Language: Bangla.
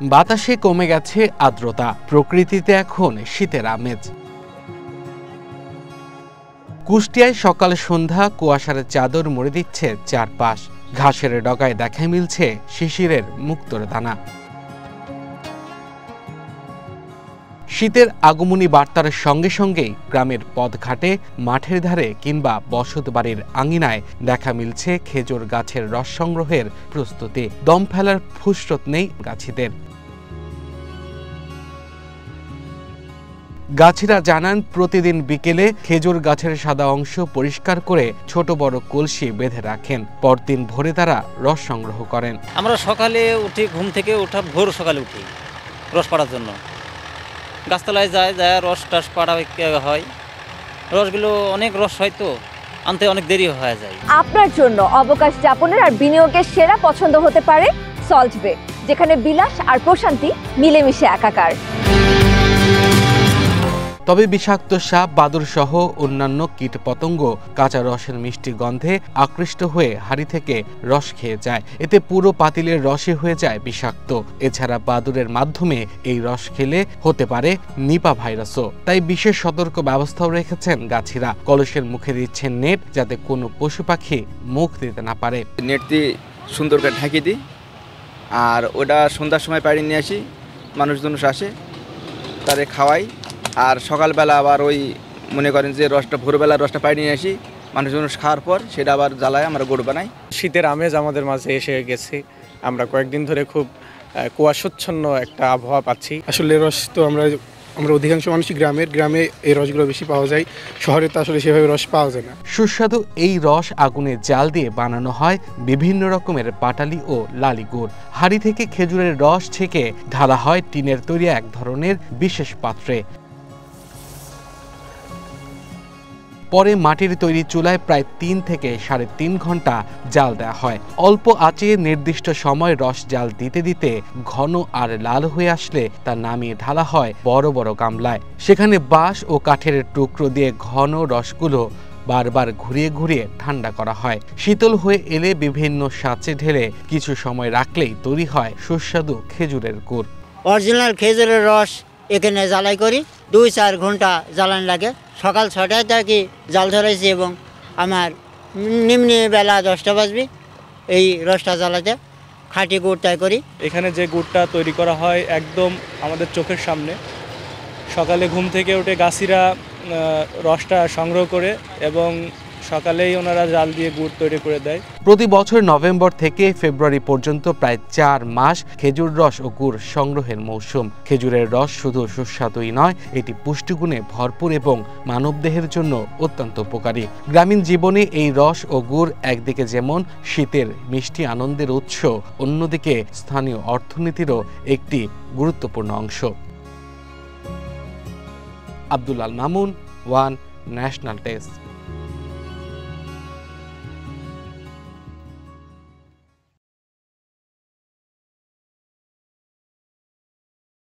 বাতাসে কমে গেছে আর্দ্রতা, প্রকৃতিতে এখন শীতের আমেজ। কুষ্টিয়ায় সকাল সন্ধ্যা কুয়াশার চাদর মুড়ে দিচ্ছে চারপাশ। ঘাসের ডগায় দেখা মিলছে শিশিরের মুক্তোর দানা। শীতের আগমনী বার্তার সঙ্গে সঙ্গেই গ্রামের পথঘাটে, মাঠের ধারে কিংবা বসত বাড়ির আঙিনায় দেখা মিলছে খেজুর গাছের রস সংগ্রহের প্রস্তুতি। দম ফেলার ফুসরত নেই গাছিদের। গাছিরা জানান, প্রতিদিন বিকেলে খেজুর গাছের সাদা অংশ পরিষ্কার করে ছোট বড় কলসি বেঁধে রাখেন। পরদিন ভোরে তারা রস সংগ্রহ করেন। আমরা সকালে উঠি, ঘুম থেকে ওঠা ভোর সকালে উঠি রস পাড়ার জন্য। গাছতলায় যায় রস টাস পাড়া হয়। রসগুলো অনেক রস হয়, তো আনতে অনেক দেরি হয়ে যায়। আপনার জন্য অবকাশ যাপনের আর বিনিয়োগের সেরা পছন্দ হতে পারে সল্ট বে, যেখানে বিলাস আর প্রশান্তি মিলেমিশে একাকার। তবে বিষাক্ত সাপ, বাদুড় সহ অন্যান্য কীটপতঙ্গ কাঁচা রসের মিষ্টি গন্ধে আকৃষ্ট হয়ে হাড়ি থেকে রস খেয়ে যায়। এতে পুরো পাতিলের রসে হয়ে যায় বিষাক্ত। এছাড়া বাদুড়ের মাধ্যমে এই রস খেলে হতে পারে নিপা ভাইরাসও। তাই বিশেষ সতর্ক ব্যবস্থাও রেখেছেন গাছিরা। কলসের মুখে দিচ্ছেন নেট, যাতে কোনো পশু পাখি মুখ দিতে না পারে। নেট দিয়ে সুন্দর করে ঢাকি দিই, আর ওটা সন্ধ্যার সময় পাড়ি নিয়ে আসি। মানুষজন আসে, তাদের খাওয়াই। আর সকালবেলা আবার ওই মনে করেন যে রসটা, ভোরবেলা রসটা পাই নিয়ে আসি। মানুষজন খাওয়ার পর সেটা আবার জ্বালায় আমরা গুড় বানাই। শীতের আমেজ আমাদের মাঝে এসে গেছে। আমরা কয়েকদিন ধরে খুব কুয়াশাচ্ছন্ন একটা আবহাওয়া পাচ্ছি। আসলে রস তো আমরা অধিকাংশ মানুষই গ্রামে এই রসগুলো বেশি পাওয়া যায়। শহরে তো আসলে সেভাবে রস পাওয়া যায় না। সুস্বাদু এই রস আগুনে জাল দিয়ে বানানো হয় বিভিন্ন রকমের পাটালি ও লালি গুড়। হাড়ি থেকে খেজুরের রস ছেঁকে ঢালা হয় টিনের তৈরি এক ধরনের বিশেষ পাত্রে। পরে মাটির তৈরি চুলায় প্রায় 3 থেকে 3.5 ঘন্টা জাল দেওয়া হয়। অল্প আঁচে নির্দিষ্ট সময় রস জাল দিতে দিতে ঘন আর লাল হয়ে আসলে তা নামিয়ে ঢালা হয় বড় বড় গামলায়। সেখানে বাঁশ ও কাঠের টুকরো দিয়ে ঘন রসগুলো বারবার ঘুরিয়ে ঘুরিয়ে ঠান্ডা করা হয়। শীতল হয়ে এলে বিভিন্ন সাঁচে ঢেলে কিছু সময় রাখলেই তৈরি হয় সুস্বাদু খেজুরের গুড়। অরিজিনাল খেজুরের রস এখানে জ্বালাই করি। 2-4 ঘন্টা জ্বালানি লাগে। সকাল 6টায় থাকি জাল ধরেছি, এবং আমার নিম্নে বেলা 10টা বাজবে এই রসটা জ্বালাতে। খাঁটি গুড় তাই করি। এখানে যে গুড়টা তৈরি করা হয় একদম আমাদের চোখের সামনে। সকালে ঘুম থেকে উঠে গাছিরা রসটা সংগ্রহ করে এবং সকালেই ওনারা জাল দিয়ে গুড় তৈরি করে দেয়। প্রতি বছর নভেম্বর থেকে ফেব্রুয়ারি পর্যন্ত প্রায় 4 মাস খেজুর রস ও গুড় সংগ্রহের মৌসুম। খেজুরের রস শুধু সুস্বাদুই নয়, এটি পুষ্টিগুণে ভরপুর এবং মানবদেহের জন্য অত্যন্ত উপকারী। গ্রামীণ জীবনে এই রস ও গুড় একদিকে যেমন শীতের মিষ্টি আনন্দের উৎস, অন্যদিকে স্থানীয় অর্থনীতিরও একটি গুরুত্বপূর্ণ অংশ। Abdul Al Mamun, one national desk.